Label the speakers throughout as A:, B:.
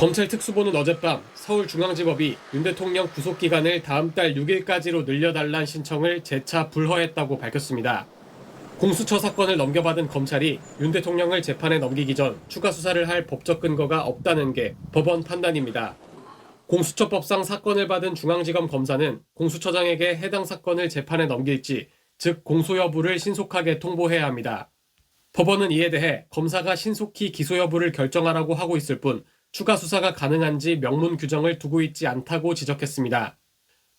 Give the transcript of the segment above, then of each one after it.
A: 검찰 특수본은 어젯밤 서울중앙지법이 윤 대통령 구속기간을 다음 달 6일까지로 늘려달란 신청을 재차 불허했다고 밝혔습니다. 공수처 사건을 넘겨받은 검찰이 윤 대통령을 재판에 넘기기 전 추가 수사를 할 법적 근거가 없다는 게 법원 판단입니다. 공수처법상 사건을 받은 중앙지검 검사는 공수처장에게 해당 사건을 재판에 넘길지, 즉 공소 여부를 신속하게 통보해야 합니다. 법원은 이에 대해 검사가 신속히 기소 여부를 결정하라고 하고 있을 뿐 추가 수사가 가능한지 명문 규정을 두고 있지 않다고 지적했습니다.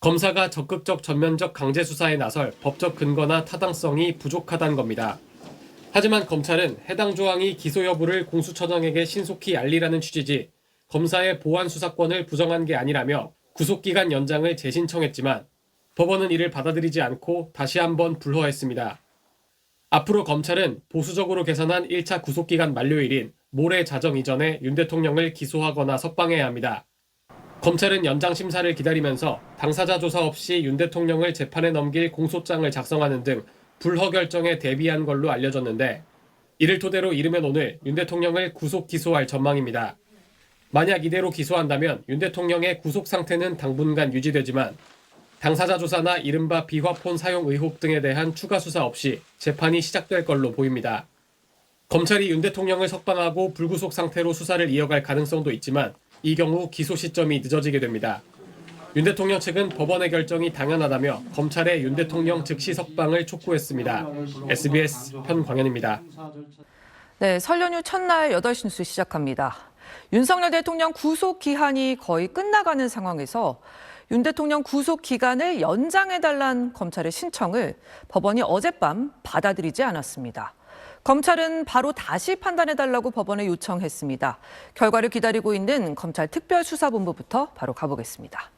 A: 검사가 적극적 전면적 강제 수사에 나설 법적 근거나 타당성이 부족하다는 겁니다. 하지만 검찰은 해당 조항이 기소 여부를 공수처장에게 신속히 알리라는 취지지 검사의 보완 수사권을 부정한 게 아니라며 구속기간 연장을 재신청했지만 법원은 이를 받아들이지 않고 다시 한번 불허했습니다. 앞으로 검찰은 보수적으로 계산한 1차 구속기간 만료일인 모레 자정 이전에 윤 대통령을 기소하거나 석방해야 합니다. 검찰은 연장 심사를 기다리면서 당사자 조사 없이 윤 대통령을 재판에 넘길 공소장을 작성하는 등 불허 결정에 대비한 걸로 알려졌는데, 이를 토대로 이르면 오늘 윤 대통령을 구속 기소할 전망입니다. 만약 이대로 기소한다면 윤 대통령의 구속 상태는 당분간 유지되지만 당사자 조사나 이른바 비화폰 사용 의혹 등에 대한 추가 수사 없이 재판이 시작될 걸로 보입니다. 검찰이 윤 대통령을 석방하고 불구속 상태로 수사를 이어갈 가능성도 있지만 이 경우 기소 시점이 늦어지게 됩니다. 윤 대통령 측은 법원의 결정이 당연하다며 검찰의 윤 대통령 즉시 석방을 촉구했습니다. SBS 편광현입니다.
B: 네, 설 연휴 첫날 8시 뉴스 시작합니다. 윤석열 대통령 구속 기한이 거의 끝나가는 상황에서 윤 대통령 구속 기간을 연장해달란 검찰의 신청을 법원이 어젯밤 받아들이지 않았습니다. 검찰은 바로 다시 판단해달라고 법원에 요청했습니다. 결과를 기다리고 있는 검찰 특별수사본부부터 바로 가보겠습니다.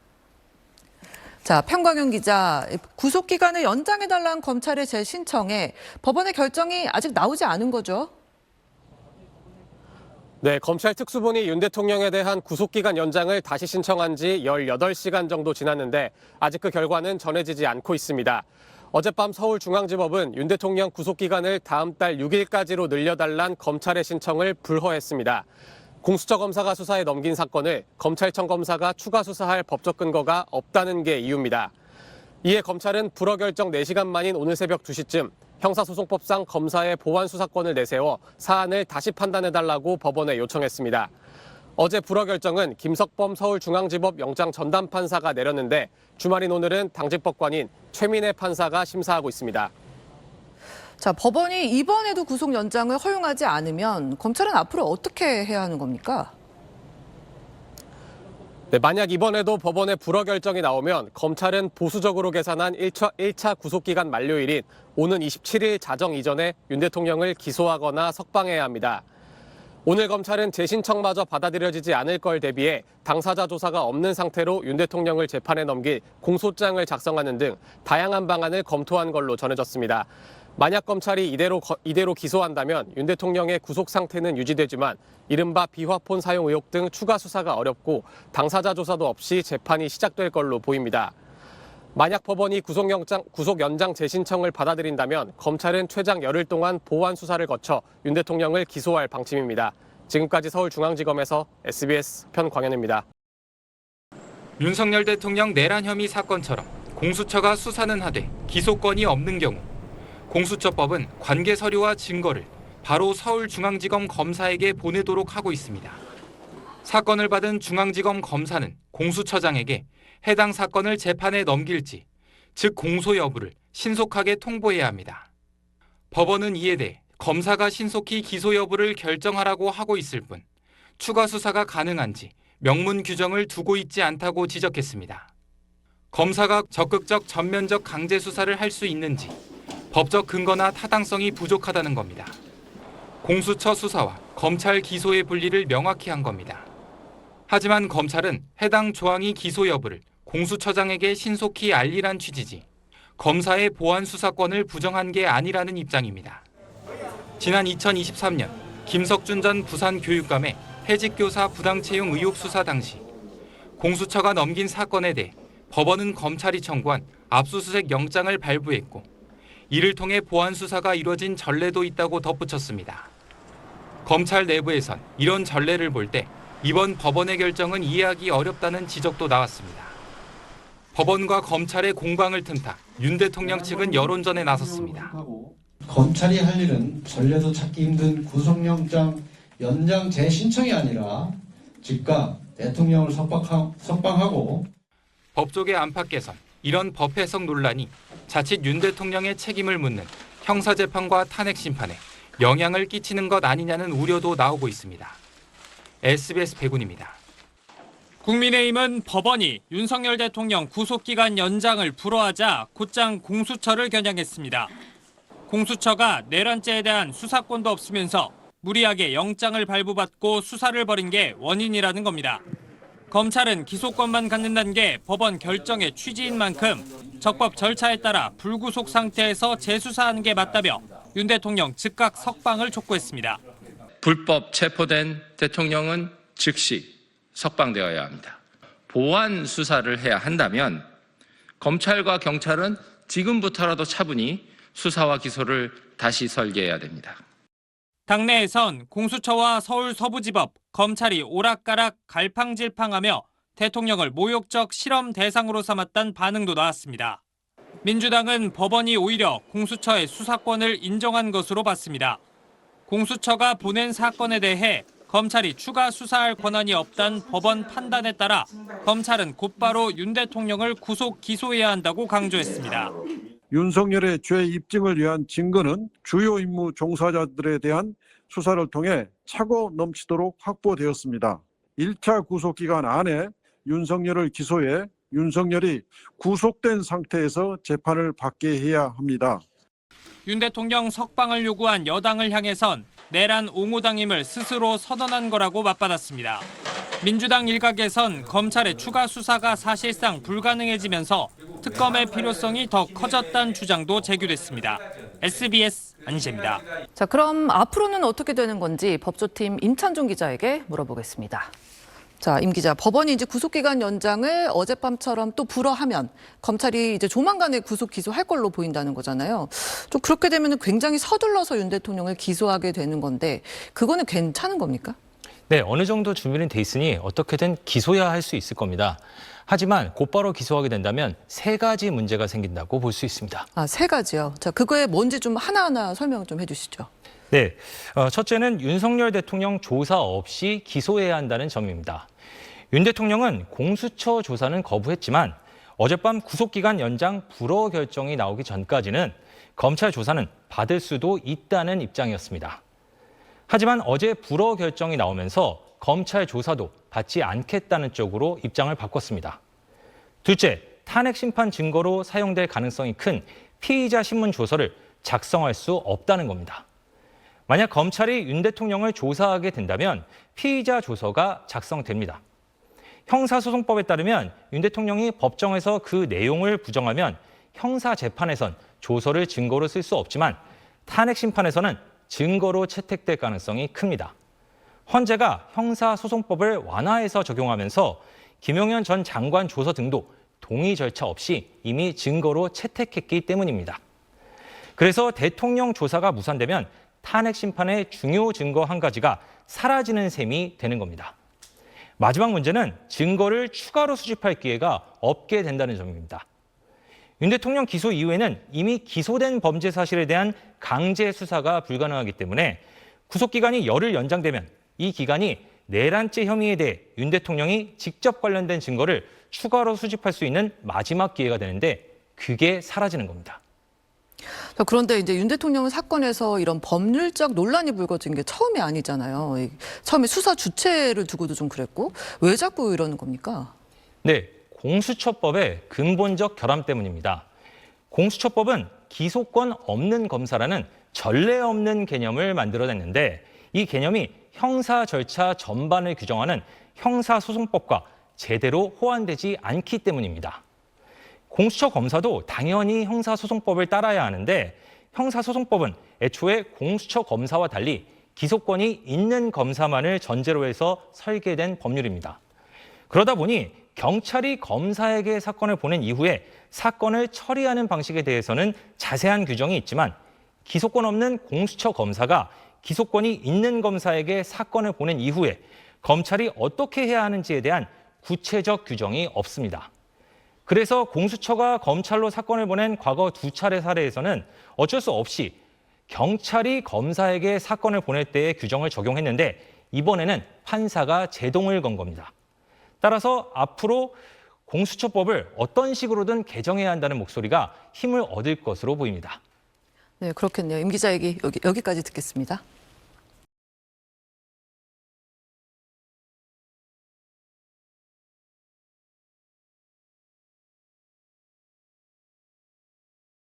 B: 자, 편광현 기자, 구속 기간을 연장해달라는 검찰의 재신청에 법원의 결정이 아직 나오지 않은 거죠?
A: 네, 검찰 특수본이 윤 대통령에 대한 구속기간 연장을 다시 신청한 지 18시간 정도 지났는데 아직 그 결과는 전해지지 않고 있습니다. 어젯밤 서울중앙지법은 윤 대통령 구속기간을 다음 달 6일까지로 늘려달란 검찰의 신청을 불허했습니다. 공수처 검사가 수사에 넘긴 사건을 검찰청 검사가 추가 수사할 법적 근거가 없다는 게 이유입니다. 이에 검찰은 불허 결정 4시간 만인 오늘 새벽 2시쯤 형사소송법상 검사의 보완 수사권을 내세워 사안을 다시 판단해달라고 법원에 요청했습니다. 어제 불허 결정은 김석범 서울중앙지법 영장 전담 판사가 내렸는데 주말인 오늘은 당직 법관인 최민혜 판사가 심사하고 있습니다.
B: 자, 법원이 이번에도 구속 연장을 허용하지 않으면 검찰은 앞으로 어떻게 해야 하는 겁니까?
A: 네, 만약 이번에도 법원의 불허 결정이 나오면 검찰은 보수적으로 계산한 1차 구속기간 만료일인 오는 27일 자정 이전에 윤 대통령을 기소하거나 석방해야 합니다. 오늘 검찰은 재신청마저 받아들여지지 않을 걸 대비해 당사자 조사가 없는 상태로 윤 대통령을 재판에 넘길 공소장을 작성하는 등 다양한 방안을 검토한 걸로 전해졌습니다. 만약 검찰이 이대로 기소한다면 윤 대통령의 구속 상태는 유지되지만 이른바 비화폰 사용 의혹 등 추가 수사가 어렵고 당사자 조사도 없이 재판이 시작될 걸로 보입니다. 만약 법원이 구속 연장 재신청을 받아들인다면 검찰은 최장 열흘 동안 보완 수사를 거쳐 윤 대통령을 기소할 방침입니다. 지금까지 서울중앙지검에서 SBS 편광현입니다.
C: 윤석열 대통령 내란 혐의 사건처럼 공수처가 수사는 하되 기소권이 없는 경우 공수처법은 관계 서류와 증거를 바로 서울중앙지검 검사에게 보내도록 하고 있습니다. 사건을 받은 중앙지검 검사는 공수처장에게 해당 사건을 재판에 넘길지, 즉 공소 여부를 신속하게 통보해야 합니다. 법원은 이에 대해 검사가 신속히 기소 여부를 결정하라고 하고 있을 뿐 추가 수사가 가능한지 명문 규정을 두고 있지 않다고 지적했습니다. 검사가 적극적 전면적 강제 수사를 할 수 있는지 법적 근거나 타당성이 부족하다는 겁니다. 공수처 수사와 검찰 기소의 분리를 명확히 한 겁니다. 하지만 검찰은 해당 조항이 기소 여부를 공수처장에게 신속히 알리란 취지지 검사의 보완 수사권을 부정한 게 아니라는 입장입니다. 지난 2023년 김석준 전 부산교육감의 해직교사 부당채용 의혹 수사 당시 공수처가 넘긴 사건에 대해 법원은 검찰이 청구한 압수수색 영장을 발부했고 이를 통해 보완 수사가 이뤄진 전례도 있다고 덧붙였습니다. 검찰 내부에선 이런 전례를 볼 때 이번 법원의 결정은 이해하기 어렵다는 지적도 나왔습니다. 법원과 검찰의 공방을 틈타 윤 대통령 측은 여론전에 나섰습니다.
D: 검찰이 할 일은 전례도 찾기 힘든 구속영장 연장 재신청이 아니라 즉각 대통령을 석방하고
C: 법조계 안팎 개선, 이런 법 해석 논란이 자칫 윤 대통령의 책임을 묻는 형사재판과 탄핵 심판에 영향을 끼치는 것 아니냐는 우려도 나오고 있습니다. SBS 백운입니다.
E: 국민의힘은 법원이 윤석열 대통령 구속기간 연장을 불허하자 곧장 공수처를 겨냥했습니다. 공수처가 내란죄에 대한 수사권도 없으면서 무리하게 영장을 발부받고 수사를 벌인 게 원인이라는 겁니다. 검찰은 기소권만 갖는다는 게 법원 결정의 취지인 만큼 적법 절차에 따라 불구속 상태에서 재수사하는 게 맞다며 윤 대통령 즉각 석방을 촉구했습니다.
F: 불법 체포된 대통령은 즉시 석방되어야 합니다. 보완 수사를 해야 한다면 검찰과 경찰은 지금부터라도 차분히 수사와 기소를 다시 설계해야 됩니다.
E: 당내에선 공수처와 서울 서부지법, 검찰이 오락가락 갈팡질팡하며 대통령을 모욕적 실험 대상으로 삼았다는 반응도 나왔습니다. 민주당은 법원이 오히려 공수처의 수사권을 인정한 것으로 봤습니다. 공수처가 보낸 사건에 대해 검찰이 추가 수사할 권한이 없다는 법원 판단에 따라 검찰은 곧바로 윤 대통령을 구속 기소해야 한다고 강조했습니다.
G: 윤석열의 죄 입증을 위한 증거는 주요 임무 종사자들에 대한 수사를 통해 차고 넘치도록 확보되었습니다. 1차 구속기간 안에 윤석열을 기소해 윤석열이 구속된 상태에서 재판을 받게 해야 합니다.
E: 윤 대통령 석방을 요구한 여당을 향해선 내란 옹호당임을 스스로 선언한 거라고 맞받았습니다. 민주당 일각에선 검찰의 추가 수사가 사실상 불가능해지면서 특검의 필요성이 더 커졌다는 주장도 제기됐습니다. SBS 안희재입니다.
B: 자, 그럼 앞으로는 어떻게 되는 건지 법조팀 임찬종 기자에게 물어보겠습니다. 자, 임 기자, 법원이 이제 구속기간 연장을 어젯밤처럼 또 불허하면 검찰이 이제 조만간에 구속 기소할 걸로 보인다는 거잖아요. 좀 그렇게 되면 굉장히 서둘러서 윤 대통령을 기소하게 되는 건데 그거는 괜찮은 겁니까?
H: 네, 어느 정도 준비는 돼 있으니 어떻게든 기소해야 할 수 있을 겁니다. 하지만 곧바로 기소하게 된다면 세 가지 문제가 생긴다고 볼 수 있습니다.
B: 아, 세 가지요. 자, 그거에 뭔지 좀 하나하나 설명 좀 해주시죠.
H: 네, 첫째는 윤석열 대통령 조사 없이 기소해야 한다는 점입니다. 윤 대통령은 공수처 조사는 거부했지만 어젯밤 구속기간 연장 불허 결정이 나오기 전까지는 검찰 조사는 받을 수도 있다는 입장이었습니다. 하지만 어제 불허 결정이 나오면서 검찰 조사도 받지 않겠다는 쪽으로 입장을 바꿨습니다. 둘째, 탄핵 심판 증거로 사용될 가능성이 큰 피의자 신문 조서를 작성할 수 없다는 겁니다. 만약 검찰이 윤 대통령을 조사하게 된다면 피의자 조서가 작성됩니다. 형사소송법에 따르면 윤 대통령이 법정에서 그 내용을 부정하면 형사재판에선 조서를 증거로 쓸 수 없지만 탄핵 심판에서는 증거로 채택될 가능성이 큽니다. 헌재가 형사소송법을 완화해서 적용하면서 김용현 전 장관 조서 등도 동의 절차 없이 이미 증거로 채택했기 때문입니다. 그래서 대통령 조사가 무산되면 탄핵 심판의 중요 증거 한 가지가 사라지는 셈이 되는 겁니다. 마지막 문제는 증거를 추가로 수집할 기회가 없게 된다는 점입니다. 윤 대통령 기소 이후에는 이미 기소된 범죄 사실에 대한 강제 수사가 불가능하기 때문에 구속기간이 열흘 연장되면 이 기간이 내란죄 혐의에 대해 윤 대통령이 직접 관련된 증거를 추가로 수집할 수 있는 마지막 기회가 되는데 그게 사라지는 겁니다.
B: 자, 그런데 이제 윤 대통령 사건에서 이런 법률적 논란이 불거진 게 처음이 아니잖아요. 처음에 수사 주체를 두고도 좀 그랬고 왜 자꾸 이러는 겁니까?
H: 네, 공수처법의 근본적 결함 때문입니다. 공수처법은 기소권 없는 검사라는 전례 없는 개념을 만들어냈는데 이 개념이 형사 절차 전반을 규정하는 형사소송법과 제대로 호환되지 않기 때문입니다. 공수처 검사도 당연히 형사소송법을 따라야 하는데 형사소송법은 애초에 공수처 검사와 달리 기소권이 있는 검사만을 전제로 해서 설계된 법률입니다. 그러다 보니 경찰이 검사에게 사건을 보낸 이후에 사건을 처리하는 방식에 대해서는 자세한 규정이 있지만 기소권 없는 공수처 검사가 기소권이 있는 검사에게 사건을 보낸 이후에 검찰이 어떻게 해야 하는지에 대한 구체적 규정이 없습니다. 그래서 공수처가 검찰로 사건을 보낸 과거 2차례 사례에서는 어쩔 수 없이 경찰이 검사에게 사건을 보낼 때의 규정을 적용했는데 이번에는 판사가 제동을 건 겁니다. 따라서 앞으로 공수처법을 어떤 식으로든 개정해야 한다는 목소리가 힘을 얻을 것으로 보입니다.
B: 네, 그렇겠네요. 임 기자 얘기 여기까지 듣겠습니다.